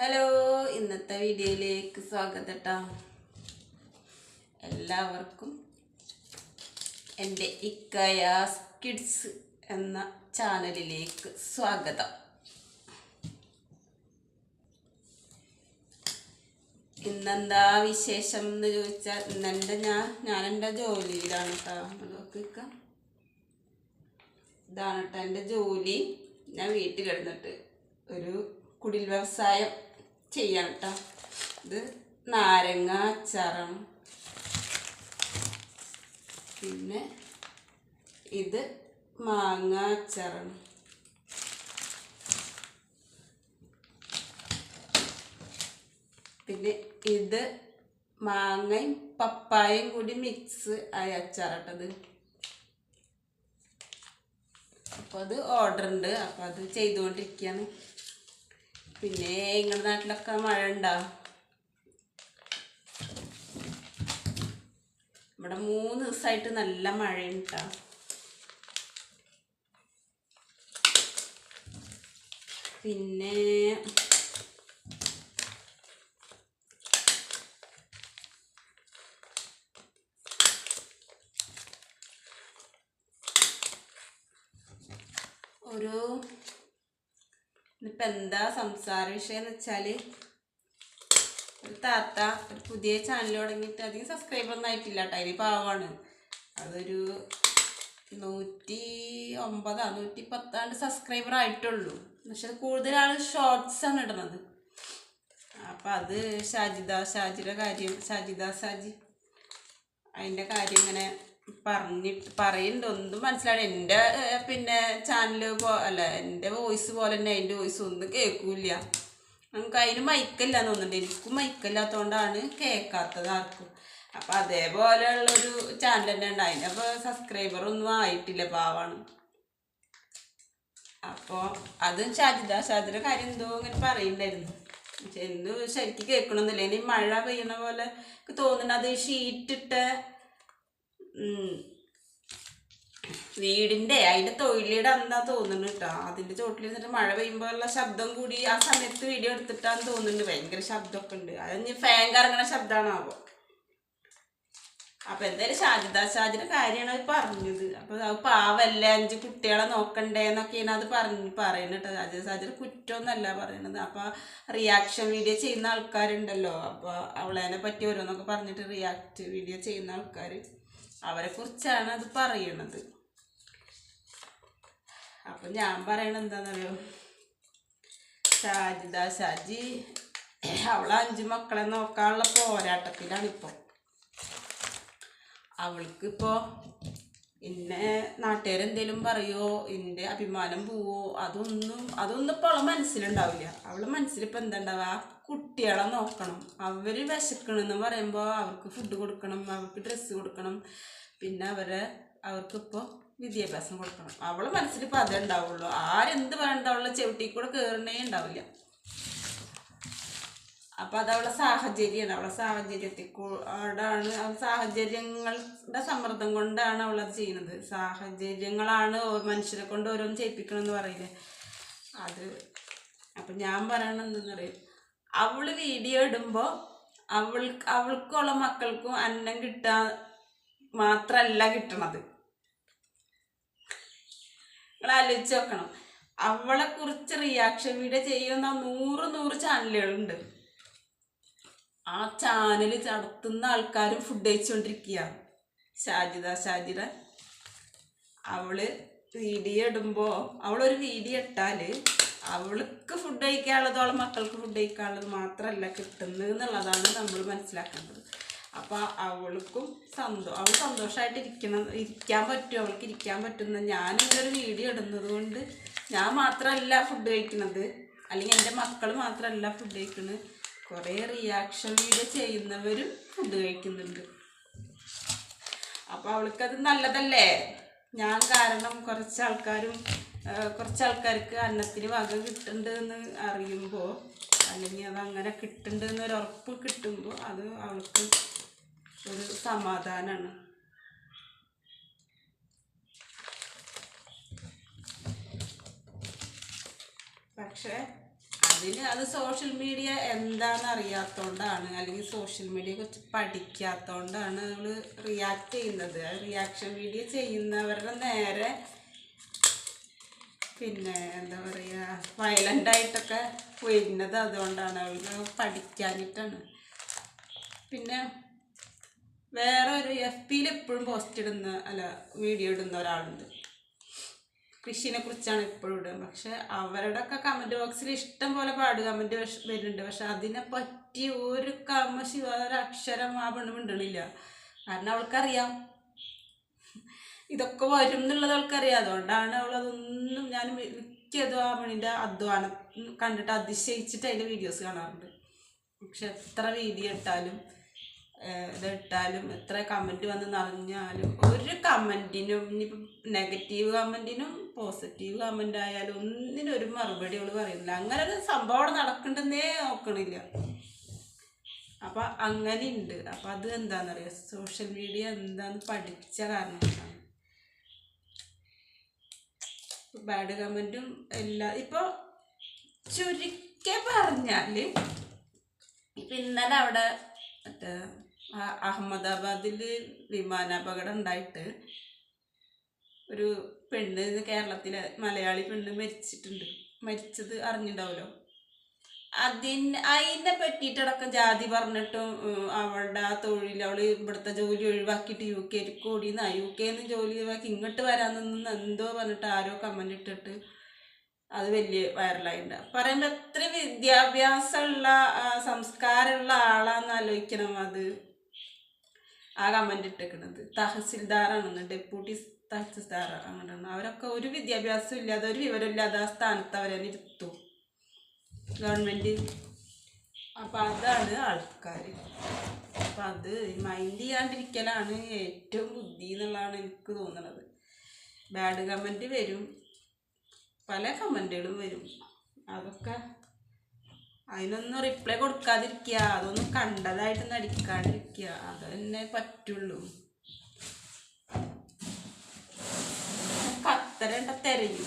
Hello, ഇന്നത്തെ വീഡിയോയിലേക്ക് സ്വാഗതം. എല്ലാവർക്കും എൻ്റെ ഇക്കയാസ് കിഡ്സ് എന്ന ചാനലിലേക്ക് സ്വാഗതം. ഇന്നെന്താ വിശേഷം എന്ന് ചോദിച്ചാൽ, ഞാൻ എൻ്റെ ജോലിയിലാണ് കേട്ടോ. ഇതാണ് കേട്ടോ എൻ്റെ ജോലി. ഞാൻ വീട്ടിലിരുന്നിട്ട് ഒരു കുടിൽ വ്യവസായം ചെയ്യാം കേട്ടോ. ഇത് നാരങ്ങ അച്ചാറാണ്. പിന്നെ ഇത് മാങ്ങ അച്ചാറാണ്. പിന്നെ ഇത് മാങ്ങയും പപ്പായയും കൂടി മിക്സ് ആയ അച്ചാറാട്ടത്. അപ്പോൾ അത് ഓർഡർ ഉണ്ട്, അപ്പോൾ അത് ചെയ്തുകൊണ്ടിരിക്കുകയാണ്. പിന്നെ നിങ്ങളുടെ നാട്ടിലൊക്കെ മഴ ഉണ്ടോ? ഇവിടെ 3 ദിവസമായിട്ട് നല്ല മഴയുണ്ടാ. പിന്നെ ഇന്നിപ്പോൾ എന്താ സംസാര വിഷയം എന്ന് വെച്ചാൽ, ഒരു താത്ത ഒരു പുതിയ ചാനൽ തുടങ്ങിയിട്ട് അധികം സബ്സ്ക്രൈബറൊന്നും ആയിട്ടില്ല കേട്ടോ. അതിന് പാവമാണ്. അതൊരു 109 110 സബ്സ്ക്രൈബർ ആയിട്ടുള്ളൂ. പക്ഷെ കൂടുതൽ ആൾ ഷോർട്സാണ് ഇടുന്നത്. അപ്പം അത് ഷാജിയുടെ കാര്യം, ഷാജി അതിൻ്റെ കാര്യം ഇങ്ങനെ പറയുന്നുണ്ട്. ഒന്നും മനസ്സിലാണ്. എൻ്റെ പിന്നെ ചാനൽ അല്ല, എൻ്റെ വോയിസ് പോലെ തന്നെ അതിൻ്റെ വോയിസ് ഒന്നും കേൾക്കില്ല. നമുക്ക് അതിന് മൈക്കല്ലാന്ന് തോന്നുന്നുണ്ട്. എനിക്കും മൈക്കല്ലാത്തതുകൊണ്ടാണ് കേൾക്കാത്തത് ആർക്കും. അപ്പം അതേപോലെയുള്ളൊരു ചാനൽ തന്നെ ഉണ്ട്. അതിനപ്പോൾ സബ്സ്ക്രൈബറൊന്നും ആയിട്ടില്ല, പാവാണ്. അപ്പോൾ അതും ഷാജിയുടെ കാര്യം എന്തോ ഇങ്ങനെ പറയുന്നുണ്ടായിരുന്നു. പക്ഷെ എന്ത് ശരിക്കും കേൾക്കണമെന്നില്ല. ഇനി മഴ പെയ്യണ പോലെ തോന്നുന്നുണ്ട്. അത് ഷീറ്റിട്ട വീടിൻ്റെ അതിൻ്റെ തൊഴിലിയുടെ എന്താ തോന്നുന്നു കേട്ടോ. അതിൻ്റെ ചോട്ടിലിരുന്നിട്ട് മഴ പെയ്യുമ്പോൾ ഉള്ള ശബ്ദം കൂടി ആ സമയത്ത് വീഡിയോ എടുത്തിട്ടാന്ന് തോന്നുന്നുണ്ട്. ഭയങ്കര ശബ്ദമൊക്കെ ഉണ്ട്. അത് ഫാൻ കറങ്ങണ ശബ്ദമാണാവോ. അപ്പം എന്തായാലും ഷാജിയുടെ കാര്യമാണ് അത് പറഞ്ഞത്. അപ്പോൾ അത് പാവല്ല, 5 കുട്ടികളെ നോക്കണ്ടേന്നൊക്കെയാണ് അത് പറയുന്നത് കേട്ടോ. ഷാജിയുടെ കുറ്റമൊന്നല്ല പറയണത്. അപ്പോൾ റിയാക്ഷൻ വീഡിയോ ചെയ്യുന്ന ആൾക്കാരുണ്ടല്ലോ, അപ്പോൾ അവളേനെ പറ്റി ഓരോന്നൊക്കെ പറഞ്ഞിട്ട് റിയാക്ട് വീഡിയോ ചെയ്യുന്ന ആൾക്കാർ, അവരെ കുറിച്ചാണ് അത് പറയണത്. അപ്പൊ ഞാൻ പറയണത് എന്താണെന്നറിയോ, ഷാജി അവളെ 5 മക്കളെ നോക്കാനുള്ള പോരാട്ടത്തിലാണിപ്പോൾ. അവൾക്കിപ്പോൾ എന്നെ നാട്ടുകാരെന്തേലും പറയുമോ, എൻ്റെ അഭിമാനം പോവോ, അതൊന്നും ഇപ്പോൾ അവളെ മനസ്സിലുണ്ടാവില്ല. അവളെ മനസ്സിലിപ്പോൾ എന്താ ഉണ്ടാവുക, ആ കുട്ടികളെ നോക്കണം. അവർ വിശക്കണമെന്ന് പറയുമ്പോൾ അവർക്ക് ഫുഡ് കൊടുക്കണം, അവർക്ക് ഡ്രസ്സ് കൊടുക്കണം, പിന്നെ അവർക്കിപ്പോൾ വിദ്യാഭ്യാസം കൊടുക്കണം. അവളെ മനസ്സിലിപ്പോൾ അതേ ഉണ്ടാവുള്ളൂ. ആരെന്ത് വേണ്ട അവളുടെ ചവിട്ടിൽ കൂടെ കയറണേ ഉണ്ടാവില്ല. അപ്പം അതവളുടെ സാഹചര്യമാണ്. അവളുടെ സാഹചര്യത്തിലൂടെയാണ്, സാഹചര്യങ്ങളുടെ സമ്മർദ്ദം കൊണ്ടാണ് അവളത് ചെയ്യുന്നത്. സാഹചര്യങ്ങളാണ് മനുഷ്യരെ കൊണ്ട് ഓരോന്ന് ചെയ്യിപ്പിക്കണമെന്ന് പറയില്ലേ, അത്. അപ്പം ഞാൻ പറയണത് എന്തെന്നറിയും, അവൾ വീഡിയോ ഇടുമ്പോൾ അവൾക്കുള്ള മക്കൾക്കും അന്നം കിട്ടാൻ മാത്രമല്ല കിട്ടണത്. നിങ്ങൾ ആലോചിച്ച് നോക്കണം. അവളെ കുറിച്ച് റിയാക്ഷൻ വീഡിയോ ചെയ്യുന്ന 100 ചാനലുകളുണ്ട്. ആ ചാനൽ നടത്തുന്ന ആൾക്കാരും ഫുഡ് കഴിച്ചുകൊണ്ടിരിക്കുകയാണ്. ഷാജിയുടെ അവള് വീഡിയോ ഇടുമ്പോൾ, അവളൊരു വീഡിയോ ഇട്ടാൽ അവൾക്ക് ഫുഡ് കഴിക്കാനുള്ളത്, അവളെ മക്കൾക്ക് ഫുഡ് കഴിക്കാനുള്ളത് മാത്രമല്ല കിട്ടുന്നത് എന്നുള്ളതാണ് നമ്മൾ മനസ്സിലാക്കേണ്ടത്. അപ്പോൾ അവൾക്കും അവൾ സന്തോഷമായിട്ട് ഇരിക്കാൻ പറ്റും, അവൾക്ക് ഇരിക്കാൻ പറ്റുന്ന. ഞാനിതൊരു വീഡിയോ ഇടുന്നത് കൊണ്ട് ഞാൻ മാത്രമല്ല ഫുഡ് കഴിക്കുന്നത്, അല്ലെങ്കിൽ എൻ്റെ മക്കൾ മാത്രമല്ല ഫുഡ് കഴിക്കുന്നത്, കുറേ റിയാക്ഷൻ വീഡിയോ ചെയ്യുന്നവരും ഫുഡ് കഴിക്കുന്നുണ്ട്. അപ്പോൾ അവൾക്കത് നല്ലതല്ലേ. ഞാൻ കാരണം കുറച്ച് ആൾക്കാർക്ക് അന്നത്തിന് വക കിട്ടുന്നുണ്ടെന്ന് അറിയുമ്പോൾ, അല്ലെങ്കിൽ അതങ്ങനെ കിട്ടുന്നുണ്ടെന്നൊരു ഉറപ്പ് കിട്ടുമ്പോൾ, അത് അവൾക്ക് ഒരു സമാധാനമാണ്. പക്ഷേ അത് സോഷ്യൽ മീഡിയ എന്താണെന്ന് അറിയാത്തതുകൊണ്ടാണ്, അല്ലെങ്കിൽ സോഷ്യൽ മീഡിയയെ കുറിച്ച് പഠിക്കാത്തതുകൊണ്ടാണ് നമ്മൾ റിയാക്ട് ചെയ്യുന്നത്. റിയാക്ഷൻ വീഡിയോ ചെയ്യുന്നവരുടെ നേരെ പിന്നെ എന്താ പറയുക വയലൻ്റായിട്ടൊക്കെ വരുന്നത് അതുകൊണ്ടാണ്, അവർക്ക് പഠിക്കാനിട്ടാണ്. പിന്നെ വേറെ ഒരു FBയിൽ എപ്പോഴും പോസ്റ്റ് ഇടുന്ന വീഡിയോ ഇടുന്ന ഒരാളുണ്ട്. കൃഷിനെ കുറിച്ചാണ് എപ്പോഴും ഇടുക. പക്ഷെ അവരുടെയൊക്കെ കമൻറ്റ് ബോക്സിൽ ഇഷ്ടം പോലെ പാട് കമൻറ്റ് വരുന്നുണ്ട്. പക്ഷെ അതിനെ പറ്റി ഒരു ഒരക്ഷരം ആ പെണ്ണ് മിണ്ടണില്ല. കാരണം അവൾക്കറിയാം ഇതൊക്കെ വരും എന്നുള്ളത് അവൾക്കറിയാം. അതുകൊണ്ടാണ് അവളതൊന്നും, ഞാൻ മിക്കതും ആ പെണ്ണിൻ്റെ അധ്വാനം കണ്ടിട്ട് അതിശയിച്ചിട്ട് അതിൻ്റെ വീഡിയോസ് കാണാറുണ്ട്. പക്ഷെ എത്ര വീഡിയോ ഇട്ടാലും ഇതിട്ടാലും എത്ര കമൻറ്റ് വന്ന് നിറഞ്ഞാലും ഒരു കമൻറ്റിനും, ഇനിയിപ്പം നെഗറ്റീവ് കമൻറ്റിനും പോസിറ്റീവ് കമൻ്റ് ആയാലും ഒന്നിനും ഒരു മറുപടി അവൾ പറയുന്നില്ല. അങ്ങനെ ഒരു സംഭവം അവിടെ നടക്കണ്ടെന്നേ നോക്കണില്ല. അപ്പം അങ്ങനെ ഉണ്ട്. അപ്പം അത് എന്താണെന്നറിയാം, സോഷ്യൽ മീഡിയ എന്താണെന്ന് പഠിച്ച കാരണം കൊണ്ടാണ്. ബാഡ് കമൻറ്റും എല്ലാം ഇപ്പോൾ ചുരുക്കി പറഞ്ഞാൽ, ഇപ്പം ഇന്നലെ അവിടെ മറ്റേ അഹമ്മദാബാദിൽ വിമാനാപകടം ഉണ്ടായിട്ട് ഒരു പെണ്ണ്, കേരളത്തിലെ മലയാളി പെണ്ണ് മരിച്ചത് അറിഞ്ഞിട്ടുണ്ടാവുമല്ലോ. അതിനെ പറ്റിയിട്ടടക്കം ജാതി പറഞ്ഞിട്ടും അവളുടെ ആ തൊഴിൽ, അവൾ ഇവിടുത്തെ ജോലി ഒഴിവാക്കിയിട്ട് UK ഓടിയെന്നാ, UK ജോലി ഒഴിവാക്കി ഇങ്ങോട്ട് വരാൻ നിന്ന് എന്തോ പറഞ്ഞിട്ട് ആരോ കമൻ്റ് ഇട്ടിട്ട് അത് വലിയ വൈറലായിട്ടുണ്ട്. പറയുമ്പോൾ എത്ര വിദ്യാഭ്യാസമുള്ള സംസ്കാരമുള്ള ആളാന്ന് ആലോചിക്കണം. അത് ആ കമൻ്റ് ഇട്ടേക്കണത് തഹസിൽദാറാണെന്ന്, ഡെപ്യൂട്ടി തഹസിൽദാർ അങ്ങനെയാണ്. അവരൊക്കെ ഒരു വിദ്യാഭ്യാസം ഇല്ലാതെ, ഒരു വിവരമില്ലാതെ ആ സ്ഥാനത്ത് അവരെ ഇരുത്തും ഗവൺമെൻറ്. അപ്പം അതാണ് ആൾക്കാർ. അപ്പം അത് മൈൻഡ് ചെയ്യാണ്ടിരിക്കലാണ് ഏറ്റവും ബുദ്ധി എന്നുള്ളതാണ് എനിക്ക് തോന്നുന്നത്. ബാഡ് കമൻറ്റ് വരും, പല കമൻറ്റുകളും വരും. അതൊക്കെ അതിനൊന്നും റിപ്ലൈ കൊടുക്കാതിരിക്കുക, അതൊന്നും കണ്ടതായിട്ട് നടിക്കാണ്ടിരിക്കുക, അത് തന്നെ പറ്റുള്ളൂ. കത്തരണ്ട തെരയും